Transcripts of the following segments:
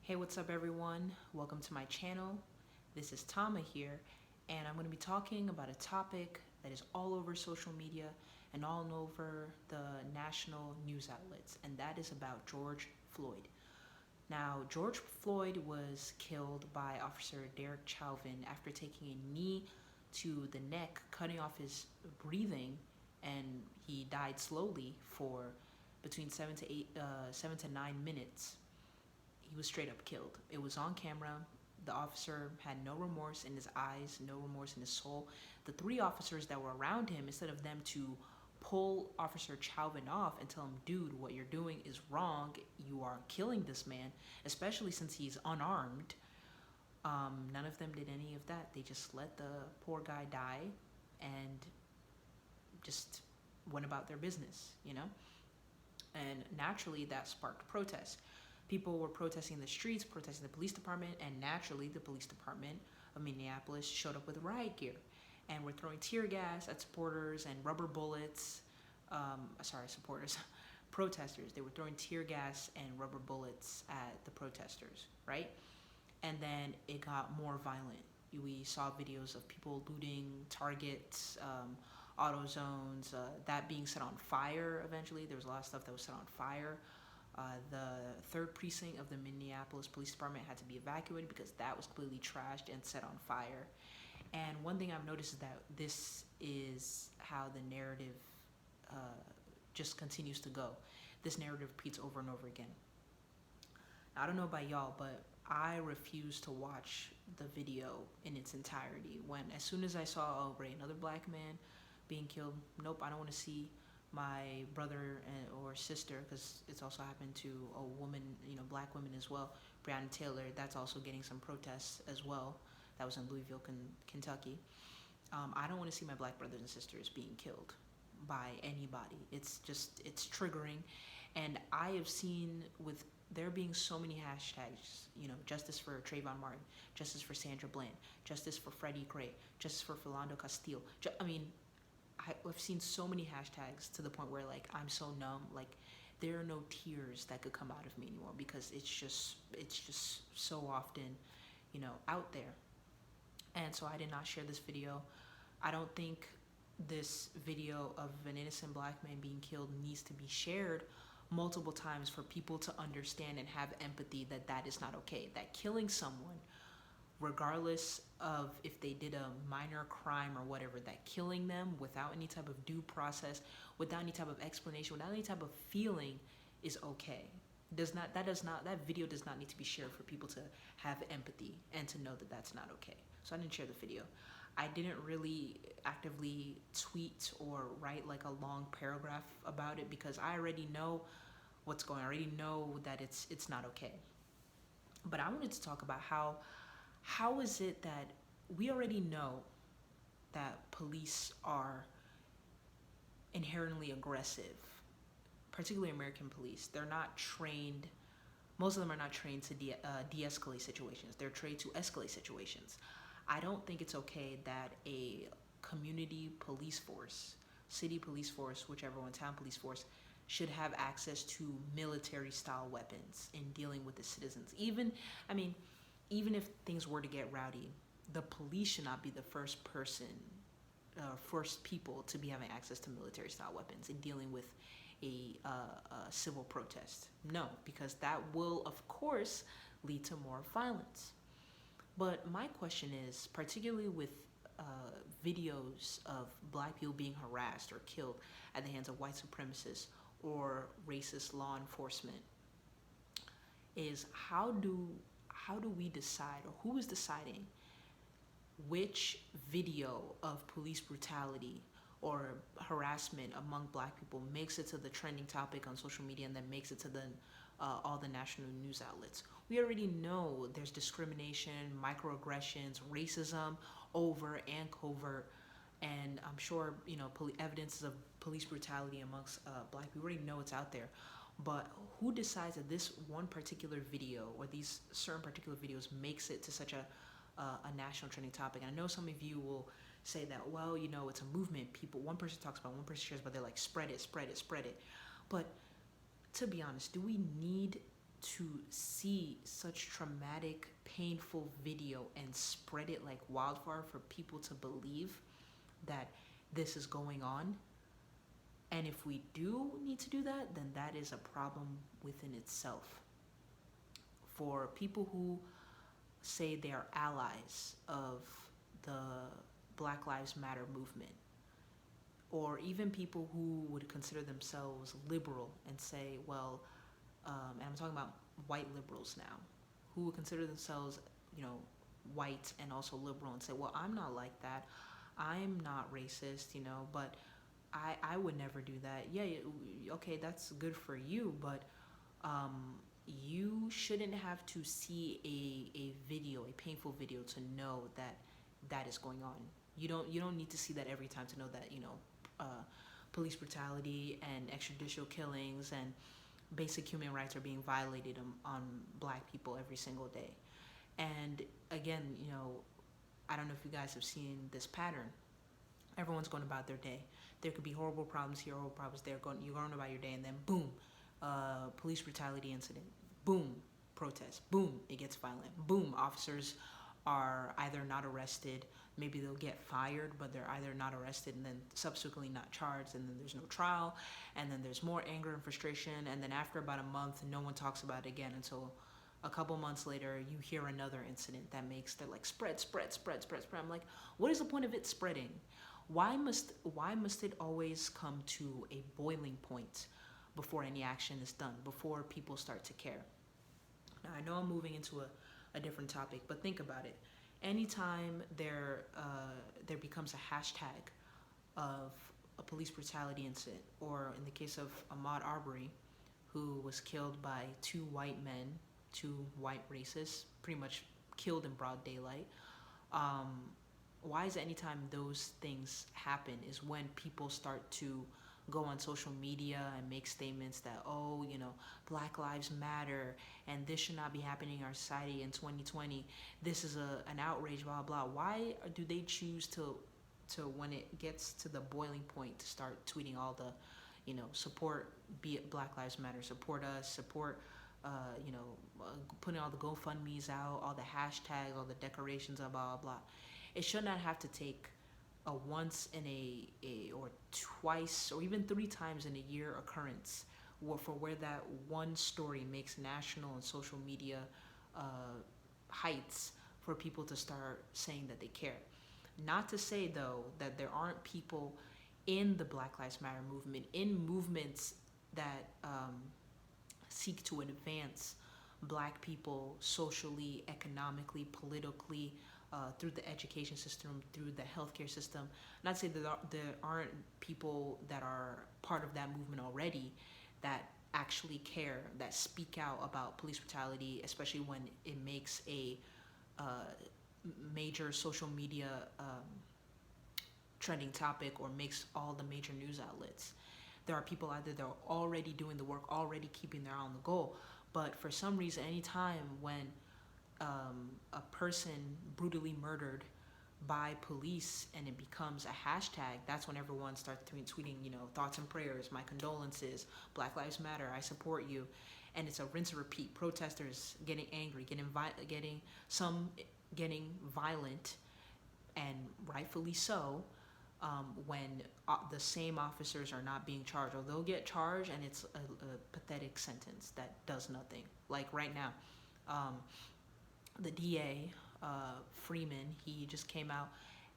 Hey, what's up everyone? Welcome to my channel. This is Tama here, and I'm going to be talking about a topic that is all over social media and all over the national news outlets, and that is about George Floyd. Now, George Floyd was killed by Officer Derek Chauvin after taking a knee to the neck, cutting off his breathing, and he died slowly for between 7 to 9 minutes. He was straight up killed. It was on camera. The officer had no remorse in his eyes, no remorse in his soul. The three officers that were around him, instead of them to pull Officer Chauvin off and tell him, dude, what you're doing is wrong. You are killing this man, especially since he's unarmed. None of them did any of that. They just let the poor guy die and just went about their business, you know? And naturally, that sparked protests. People were protesting in the streets, protesting the police department, and naturally the police department of Minneapolis showed up with riot gear and were throwing tear gas at supporters and rubber bullets. Supporters, protesters. They were throwing tear gas and rubber bullets at the protesters, right? And then it got more violent. We saw videos of people looting Targets, auto zones, that being set on fire eventually. There was a lot of stuff that was set on fire. The third precinct of the Minneapolis Police Department had to be evacuated because that was completely trashed and set on fire. And one thing I've noticed is that this is how the narrative just continues to go. This narrative repeats over and over again. I don't know about y'all, but I refuse to watch the video in its entirety. As soon as I saw, oh great, another black man being killed, nope, I don't want to see my brother or sister, because it's also happened to a woman, black women as well, Breonna Taylor. That's also getting some protests as well. That was in Louisville, Kentucky. I don't want to see my black brothers and sisters being killed by anybody. It's triggering. And I have seen, with there being so many hashtags, justice for Trayvon Martin, justice for Sandra Bland, justice for Freddie Gray, justice for Philando Castile. I've seen so many hashtags to the point where I'm so numb. There are no tears that could come out of me anymore because it's just so often, out there. And so I did not share this video. I don't think this video of an innocent black man being killed needs to be shared multiple times for people to understand and have empathy that is not okay. That killing someone, regardless of if they did a minor crime or whatever, that killing them without any type of due process, without any type of explanation, without any type of feeling is okay. That video does not need to be shared for people to have empathy and to know that that's not okay. So I didn't share the video. I didn't really actively tweet or write a long paragraph about it because I already know what's going on. I already know that it's not okay. But I wanted to talk about how is it that we already know that police are inherently aggressive, particularly American police. They're not trained, most of them are not trained to de-escalate situations. They're trained to escalate situations. I don't think it's okay that a community police force, city police force, whichever one, town police force, should have access to military style weapons in dealing with the citizens. Even if things were to get rowdy, the police should not be the first people to be having access to military style weapons in dealing with a civil protest. No, because that will, of course, lead to more violence. But my question is, particularly with videos of black people being harassed or killed at the hands of white supremacists or racist law enforcement, is how do we decide, or who is deciding which video of police brutality or harassment among black people makes it to the trending topic on social media and then makes it to all the national news outlets? We already know there's discrimination, microaggressions, racism, overt and covert, and I'm sure evidences of police brutality amongst black people. We already know it's out there. But who decides that this one particular video or these certain particular videos makes it to such a national trending topic? And I know some of you will say that, well, it's a movement. One person talks about, one person shares, but they're like, spread it, spread it, spread it. But to be honest, do we need to see such traumatic, painful video and spread it like wildfire for people to believe that this is going on. And if we do need to do that, then that is a problem within itself. For people who say they are allies of the Black Lives Matter movement, or even people who would consider themselves liberal and say, well, and I'm talking about white liberals now, who would consider themselves, white and also liberal and say, well, I'm not like that. I'm not racist, but I would never do that. Yeah, okay, that's good for you, but you shouldn't have to see a video, a painful video, to know that that is going on. You don't need to see that every time to know that police brutality and extrajudicial killings and basic human rights are being violated on Black people every single day. And again, I don't know if you guys have seen this pattern. Everyone's going about their day. There could be horrible problems here, horrible problems there. You're going about your day, and then boom, police brutality incident. Boom, protest. Boom, it gets violent. Boom, officers are either not arrested, maybe they'll get fired, but they're either not arrested and then subsequently not charged, and then there's no trial, and then there's more anger and frustration, and then after about a month, no one talks about it again until a couple months later, you hear another incident that makes, they're like, spread. I'm like, what is the point of it spreading? Why must it always come to a boiling point before any action is done, before people start to care? Now, I know I'm moving into a different topic, but think about it. Anytime there becomes a hashtag of a police brutality incident, or in the case of Ahmaud Arbery, who was killed by two white men, two white racists, pretty much killed in broad daylight. Why is it anytime those things happen is when people start to go on social media and make statements that, Black Lives Matter, and this should not be happening in our society in 2020. This is an outrage, blah, blah. Why do they choose to when it gets to the boiling point, to start tweeting all the, support, be it Black Lives Matter, support us, support, putting all the GoFundMes out, all the hashtags, all the decorations, blah, blah, blah. It should not have to take a once in a or twice or even 3 times in a year occurrence where that one story makes national and social media heights for people to start saying that they care. Not to say, though, that there aren't people in the Black Lives Matter movement, in movements that seek to advance Black people socially, economically, politically, through the education system, through the healthcare system. Not to say that there aren't people that are part of that movement already that actually care, that speak out about police brutality, especially when it makes a major social media trending topic or makes all the major news outlets. There are people out there that are already doing the work, already keeping their eye on the goal. But for some reason, any time when a person brutally murdered by police and it becomes a hashtag, that's when everyone starts tweeting, thoughts and prayers, my condolences, Black Lives Matter, I support you. And it's a rinse and repeat. Protesters getting angry, some getting violent, and rightfully so, when the same officers are not being charged, or they'll get charged and it's a pathetic sentence that does nothing. Like right now, the DA, Freeman, he just came out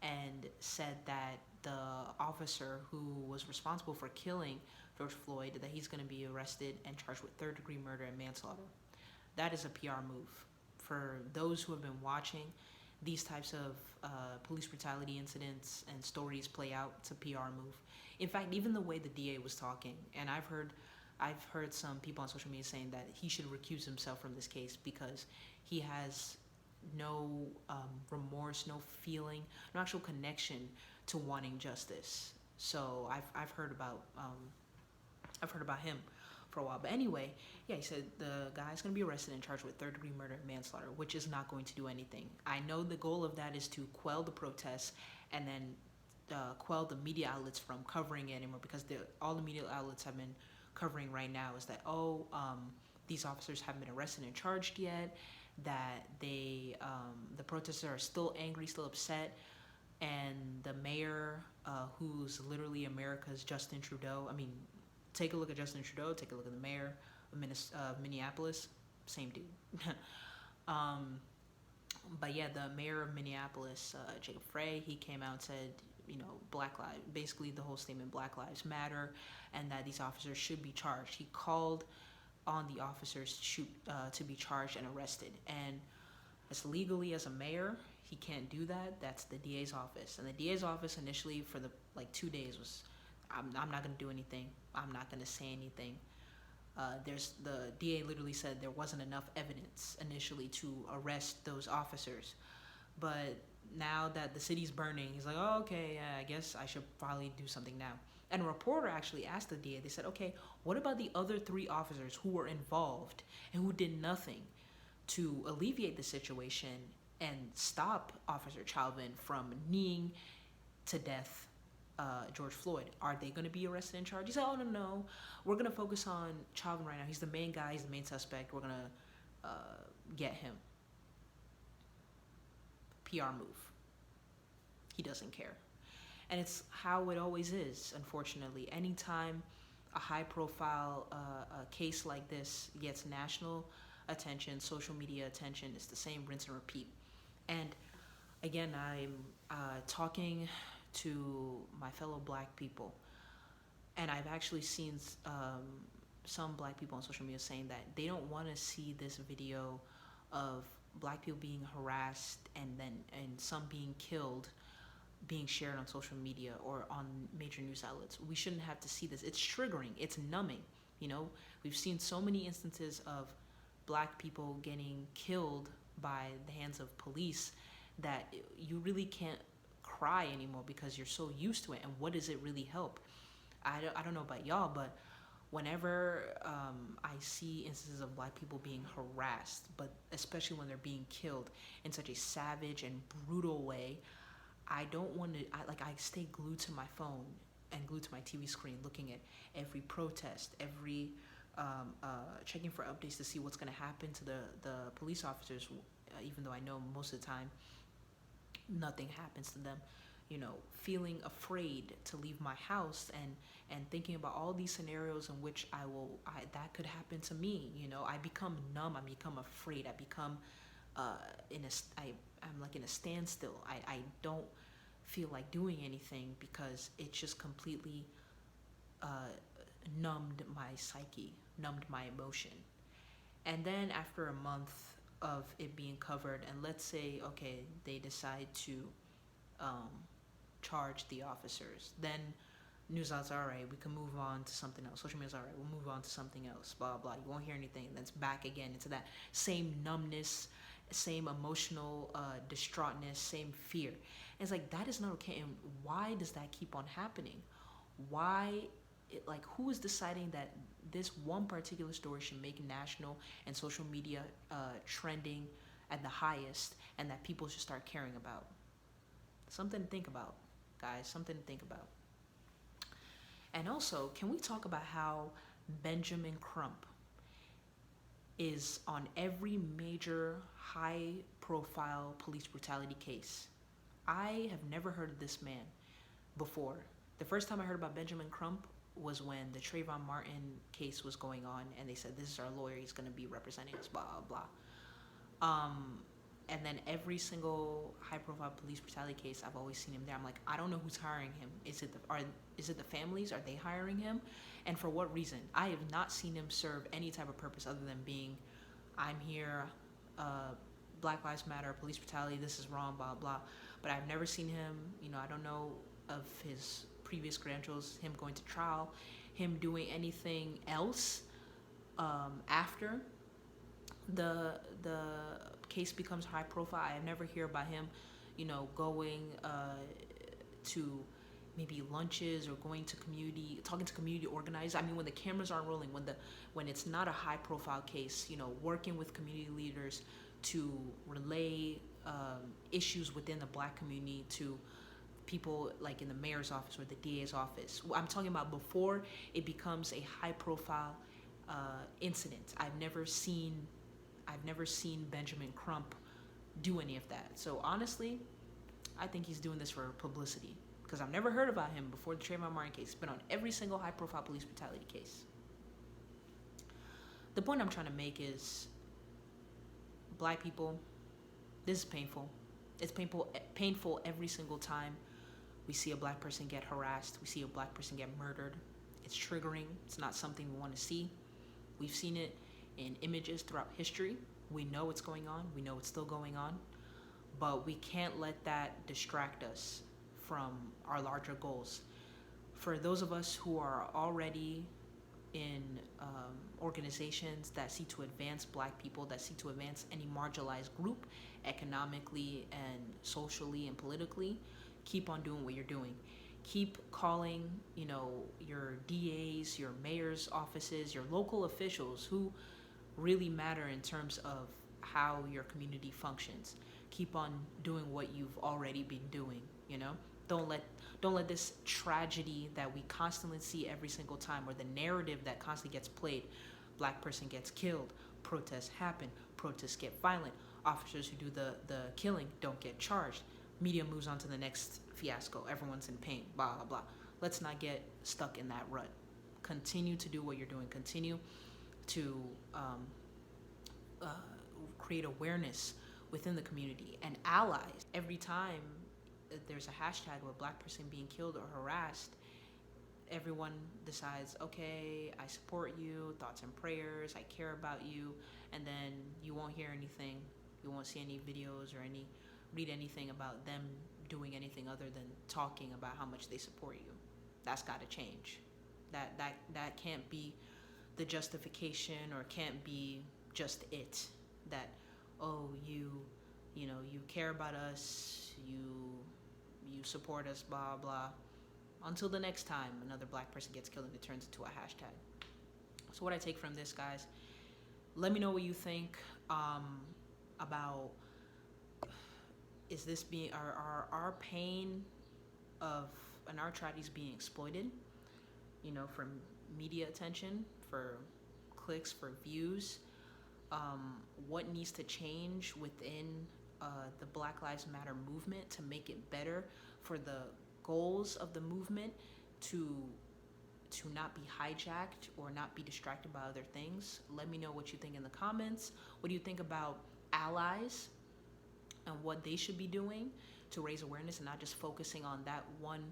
and said that the officer who was responsible for killing George Floyd, that he's going to be arrested and charged with third-degree murder and manslaughter. That is a PR move. For those who have been watching these types of police brutality incidents and stories play out, it's a PR move. In fact, even the way the DA was talking, and I've heard some people on social media saying that he should recuse himself from this case because he has no remorse, no feeling, no actual connection to wanting justice. So I've heard about him for a while. But anyway, yeah, he said the guy's going to be arrested and charged with third-degree murder and manslaughter, which is not going to do anything. I know the goal of that is to quell the protests and then quell the media outlets from covering it anymore, because all the media outlets have been covering right now is that, these officers haven't been arrested and charged yet, that the protesters are still angry, still upset, and the mayor, who's literally America's Justin Trudeau. I mean, take a look at Justin Trudeau, take a look at the mayor of Minneapolis, same dude. But yeah, the mayor of Minneapolis, Jacob Frey, he came out and said, Black Lives, basically the whole statement, Black Lives Matter, and that these officers should be charged. He called on the officers to be charged and arrested. And as legally as a mayor, he can't do that. That's the DA's office. And the DA's office initially for the 2 days was, I'm not going to do anything. I'm not going to say anything. The DA literally said there wasn't enough evidence initially to arrest those officers. But now that the city's burning, he's like, oh, okay, yeah, I guess I should probably do something now. And a reporter actually asked the DA, they said, okay, what about the other 3 officers who were involved and who did nothing to alleviate the situation and stop Officer Chauvin from kneeing to death George Floyd? Are they going to be arrested and charged? He said, oh, no. We're going to focus on Chauvin right now. He's the main guy. He's the main suspect. We're going to get him. PR move. He doesn't care. And it's how it always is, unfortunately. Anytime a high-profile case like this gets national attention, social media attention, it's the same rinse and repeat. And again, I'm talking to my fellow Black people, and I've actually seen some Black people on social media saying that they don't want to see this video of Black people being harassed and some being killed being shared on social media or on major news outlets. We shouldn't have to see this. It's triggering. It's numbing. We've seen so many instances of Black people getting killed by the hands of police that you really can't cry anymore because you're so used to it. And what does it really help? I don't know about y'all, but whenever I see instances of Black people being harassed, but especially when they're being killed in such a savage and brutal way, I don't want to, I stay glued to my phone and glued to my TV screen looking at every protest, every checking for updates to see what's going to happen to the police officers, even though I know most of the time nothing happens to them. Feeling afraid to leave my house and thinking about all these scenarios in which that could happen to me. I become numb. I become afraid. I become I'm like in a standstill. I don't feel like doing anything because it just completely numbed my psyche, numbed my emotion. And then after a month of it being covered, and let's say, okay, they decide to charge the officers, then news outlets are all right, we can move on to something else. Social media's all right, we'll move on to something else, blah, blah. You won't hear anything. And that's back again into that same numbness, same emotional distraughtness, same fear. And it's like, that is not okay. And why does that keep on happening? Who is deciding that this one particular story should make national and social media trending at the highest and that people should start caring about? Something to think about, guys, something to think about. And also, can we talk about how Benjamin Crump is on every major high-profile police brutality case? I have never heard of this man before. The first time I heard about Benjamin Crump was when the Trayvon Martin case was going on, and they said, this is our lawyer, he's going to be representing us, blah, blah, blah. And then every single high-profile police brutality case, I've always seen him there. I'm like, I don't know who's hiring him. Is it the families? Are they hiring him? And for what reason? I have not seen him serve any type of purpose other than being, I'm here, Black Lives Matter, police brutality, this is wrong, blah, blah. But I've never seen him, I don't know of his previous credentials, him going to trial, him doing anything else after the case becomes high profile. I never hear about him, going to maybe lunches or going to talking to community organizers. I mean, when the cameras aren't rolling, when it's not a high profile case, working with community leaders to relay issues within the Black community to people like in the mayor's office or the DA's office. I'm talking about before it becomes a high profile incident. I've never seen Benjamin Crump do any of that. So honestly, I think he's doing this for publicity, because I've never heard about him before the Trayvon Martin case. He's been on every single high-profile police brutality case. The point I'm trying to make is, black people, this is painful. It's painful every single time we see a black person get harassed, we see a black person get murdered. It's triggering. It's not something we want to see. We've seen it in images throughout history. We know what's going on. We know it's still going on. But we can't let that distract us from our larger goals. For those of us who are already in organizations that seek to advance black people, that seek to advance any marginalized group economically and socially and politically, keep on doing what you're doing. Keep calling, your DAs, your mayor's offices, your local officials who really matter in terms of how your community functions. Keep on doing what you've already been doing, Don't let this tragedy that we constantly see every single time, or the narrative that constantly gets played, black person gets killed, protests happen, protests get violent, officers who do the killing don't get charged, media moves on to the next fiasco, everyone's in pain, blah, blah, blah. Let's not get stuck in that rut. Continue to do what you're doing. Continue to create awareness within the community and allies. Every time there's a hashtag of a black person being killed or harassed, everyone decides, okay, I support you, thoughts and prayers, I care about you, and then you won't hear anything. You won't see any videos or read anything about them doing anything other than talking about how much they support you. That's got to change. That can't be the justification, or can't be just it. That, oh, you care about us, you support us, blah, blah. Until the next time another black person gets killed and it turns into a hashtag. So what I take from this, guys, let me know what you think about, is this being, our pain of, and our tragedies being exploited, for media attention, for clicks, for views? What needs to change within the Black Lives Matter movement to make it better, for the goals of the movement to not be hijacked or not be distracted by other things? Let me know what you think in the comments. What do you think about allies and what they should be doing to raise awareness and not just focusing on that one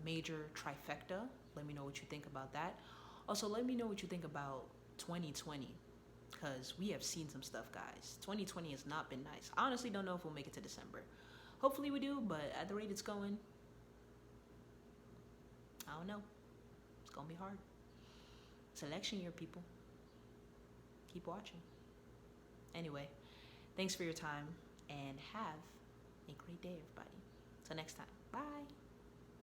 major trifecta? Let me know what you think about that. Also, let me know what you think about 2020, because we have seen some stuff, guys. 2020 has not been nice. I honestly don't know if we'll make it to December. Hopefully we do, but at the rate it's going, I don't know. It's going to be hard. It's election year, people. Keep watching. Anyway, thanks for your time, and have a great day, everybody. Till next time. Bye.